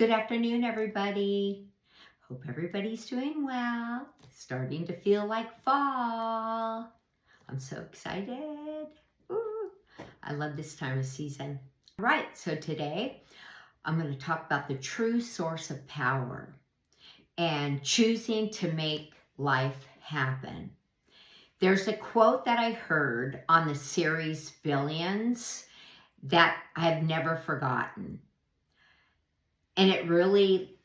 Good afternoon, everybody. Hope everybody's doing well. Starting to feel like fall. I'm so excited. Ooh, I love this time of season. All right, so today I'm going to talk about the true source of power and choosing to make life happen. There's a quote that I heard on the series Billions that I have never forgotten. And it really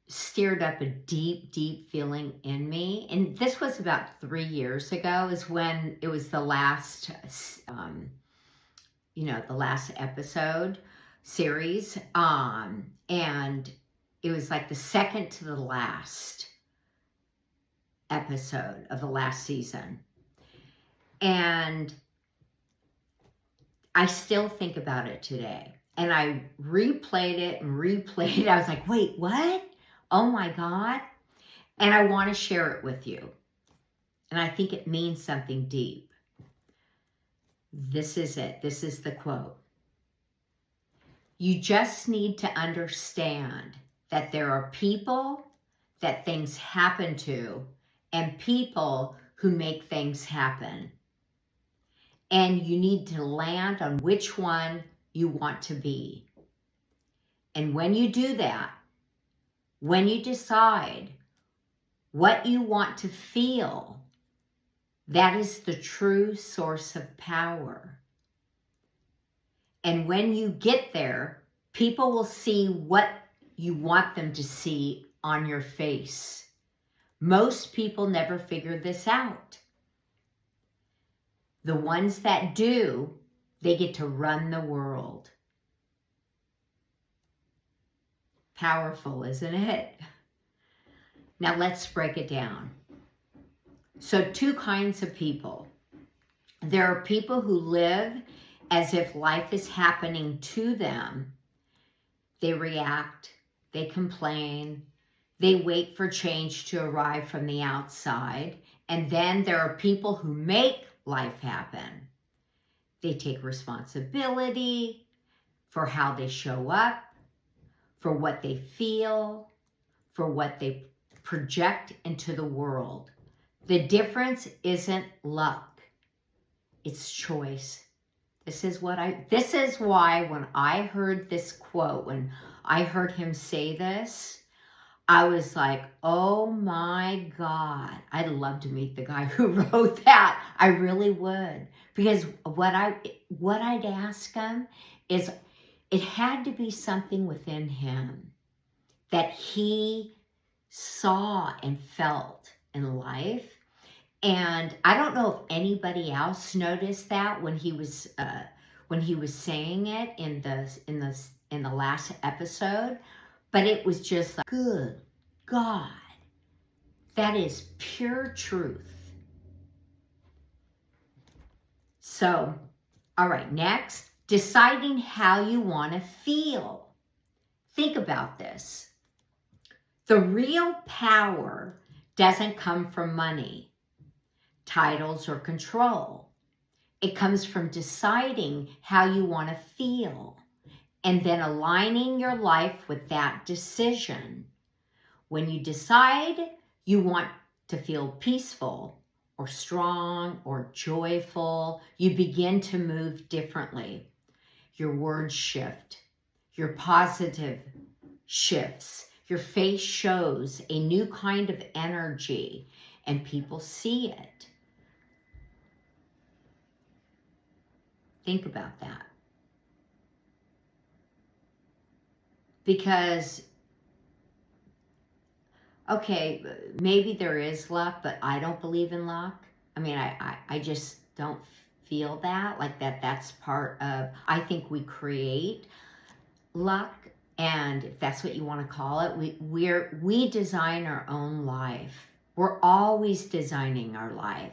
stirred up a deep, deep feeling in me. And this was about 3 years ago, is when it was the last, the last episode series. And it was like the second to the last episode of the last season. And I still think about it today. And I replayed it. I was like, wait, what? Oh my God. And I want to share it with you. And I think it means something deep. This is it. This is the quote. You just need to understand that there are people that things happen to and people who make things happen. And you need to land on which one you want to be. And when you do that, when you decide what you want to feel, that is the true source of power. And when you get there, people will see what you want them to see on your face. Most people never figure this out. The ones that do, they get to run the world. Powerful, isn't it? Now let's break it down. So 2 kinds of people. There are people who live as if life is happening to them. They react, they complain, they wait for change to arrive from the outside. And then there are people who make life happen. They take responsibility for how they show up, for what they feel, for what they project into the world. The difference isn't luck, it's choice. This is why when I heard this quote, when I heard him say this, I was like, oh my God, I'd love to meet the guy who wrote that. I really would. Because what I'd ask him is, it had to be something within him that he saw and felt in life. And I don't know if anybody else noticed that when he was saying it in the last episode, but it was just like, good God, that is pure truth. So, all right, next, deciding how you want to feel. Think about this. The real power doesn't come from money, titles, or control. It comes from deciding how you want to feel and then aligning your life with that decision. When you decide you want to feel peaceful or strong or joyful, you begin to move differently. Your words shift. Your positive shifts. Your face shows a new kind of energy and people see it. Think about that. Because, okay, maybe there is luck, but I don't believe in luck. I mean, I just don't feel that, like that's part of, I think we create luck, and if that's what you want to call it, we design our own life. We're always designing our life.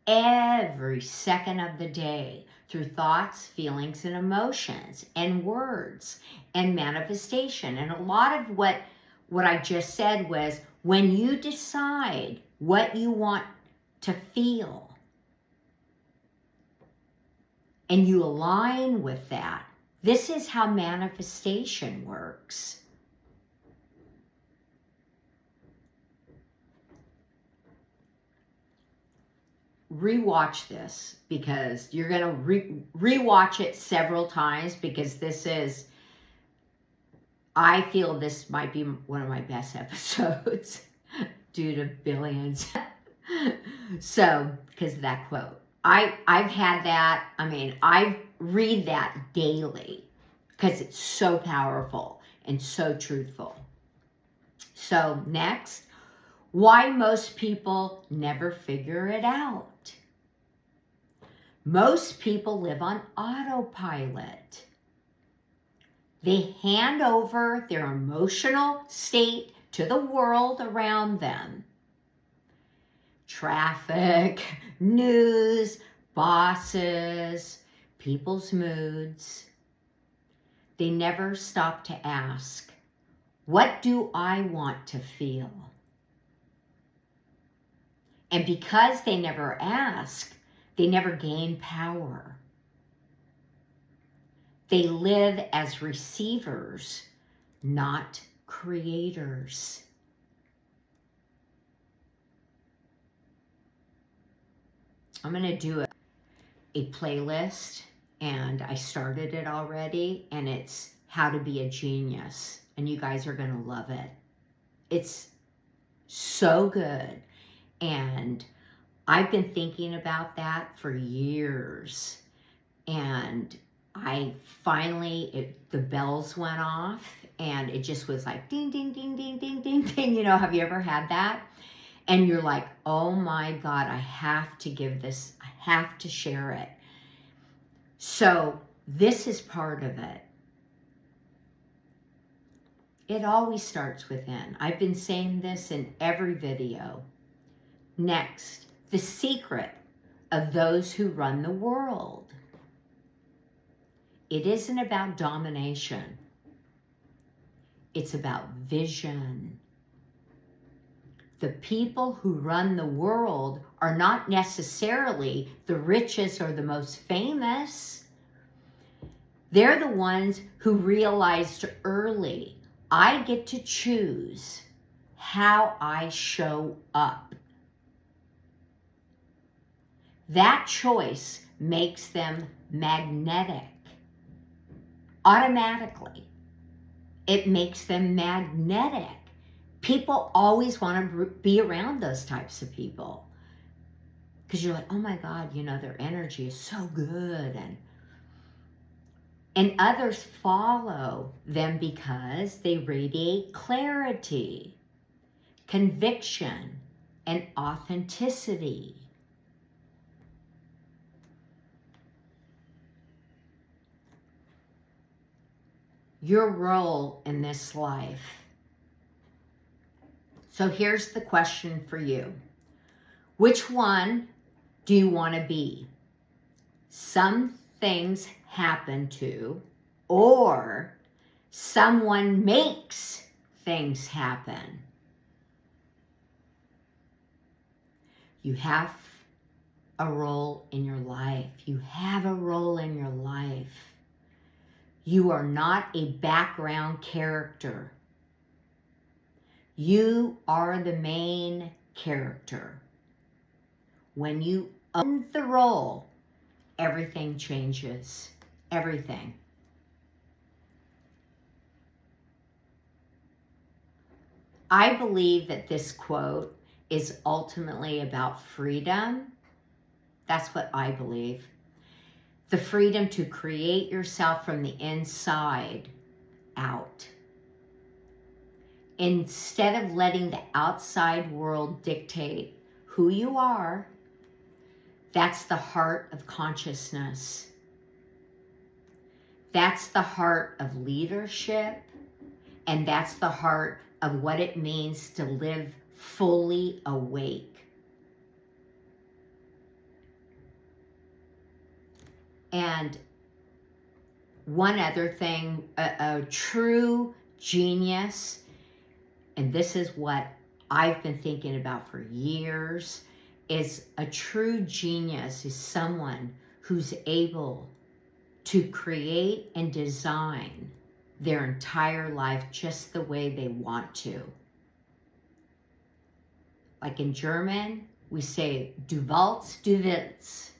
Every second of the day through thoughts, feelings, and emotions, and words, and manifestation. And a lot of what I just said was, when you decide what you want to feel and you align with that, This is how manifestation works. Rewatch this, because you're going to rewatch it several times, because this is, I feel this might be one of my best episodes due to billions. So, because of that quote. I've had that, I mean, I read that daily because it's so powerful and so truthful. So next, why most people never figure it out. Most people live on autopilot. They hand over their emotional state to the world around them. Traffic, news, bosses, people's moods. They never stop to ask, what do I want to feel? And because they never ask, they never gain power. They live as receivers, not creators. I'm going to do a playlist, and I started it already, and it's how to be a genius, and you guys are going to love it. It's so good, and I've been thinking about that for years, and I finally, the bells went off, and it just was like ding, ding, ding, ding, ding, ding, ding. You know, have you ever had that? And you're like, oh my God, I have to give this, I have to share it. So this is part of it. It always starts within. I've been saying this in every video. Next, the secret of those who run the world. It isn't about domination. It's about vision. The people who run the world are not necessarily the richest or the most famous. They're the ones who realized early, I get to choose how I show up. That choice makes them magnetic. Automatically, it makes them magnetic. People always want to be around those types of people, because you're like, oh my God, you know, their energy is so good, and others follow them because they radiate clarity, conviction, and authenticity. Your role in this life. So here's the question for you. Which one do you want to be? Some things happen to, or someone makes things happen. You have a role in your life. You have a role in your life. You are not a background character. You are the main character. When you own the role, everything changes. Everything. I believe that this quote is ultimately about freedom. That's what I believe. The freedom to create yourself from the inside out. Instead of letting the outside world dictate who you are, that's the heart of consciousness. That's the heart of leadership, and that's the heart of what it means to live fully awake. And one other thing, a true genius, and this is what I've been thinking about for years, is a true genius is someone who's able to create and design their entire life just the way they want to. Like in German, we say, du willst, du willst.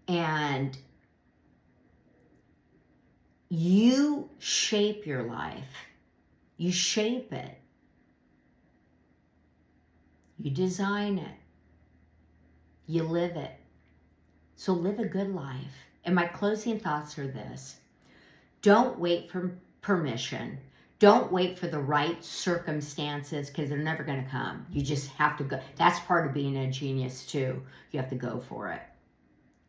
And you shape your life. You shape it. You design it. You live it. So live a good life. And my closing thoughts are this. Don't wait for permission. Don't wait for the right circumstances, because they're never going to come. You just have to go. That's part of being a genius too. You have to go for it.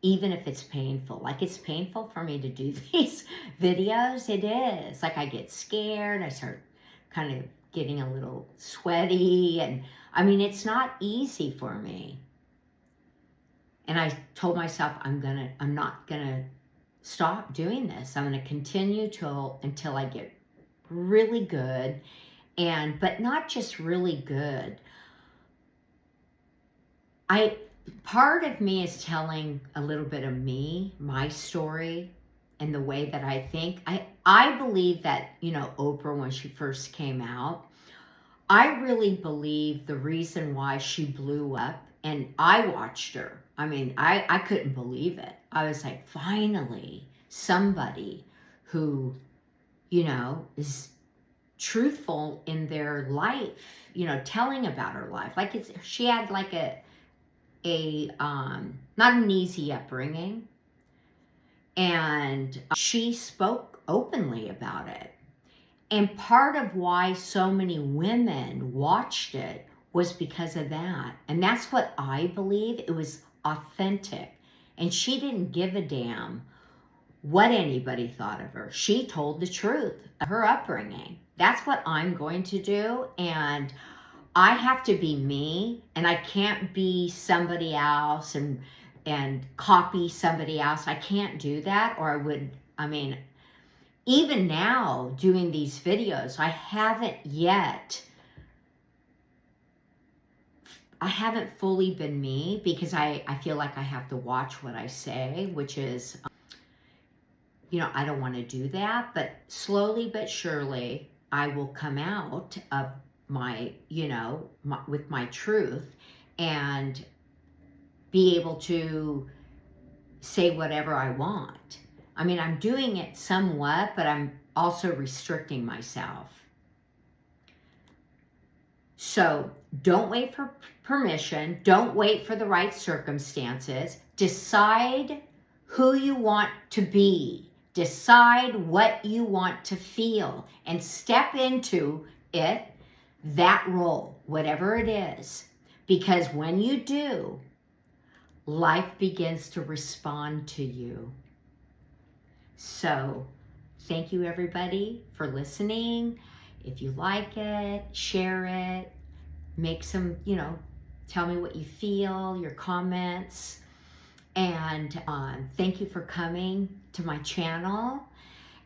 Even if it's painful. Like, it's painful for me to do these videos. It is. Like, I get scared. I start kind of getting a little sweaty. And I mean, it's not easy for me. And I told myself, I'm not gonna stop doing this. I'm gonna continue until I get really good. But not just really good. Part of me is telling a little bit of me, my story, and the way that I think. I believe that, Oprah, when she first came out, I really believe the reason why she blew up, and I watched her. I mean, I couldn't believe it. I was like, finally, somebody who, is truthful in their life, telling about her life. Like, she had like not an easy upbringing, and she spoke openly about it. And part of why so many women watched it was because of that. And that's what I believe. It was authentic. And she didn't give a damn what anybody thought of her. She told the truth of her upbringing. That's what I'm going to do. And I have to be me, and I can't be somebody else and copy somebody else. I can't do that, or I would, even now doing these videos, I haven't fully been me, because I feel like I have to watch what I say, which is, I don't want to do that, but slowly but surely I will come out of my, with my truth, and be able to say whatever I want. I'm doing it somewhat, but I'm also restricting myself. So don't wait for permission. Don't wait for the right circumstances. Decide who you want to be. Decide what you want to feel, and step into it, that role, whatever it is. Because when you do, life begins to respond to you. So, thank you everybody for listening. If you like it, share it, make some, tell me what you feel, your comments. And thank you for coming to my channel.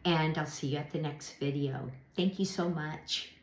And I'll see you at the next video. Thank you so much.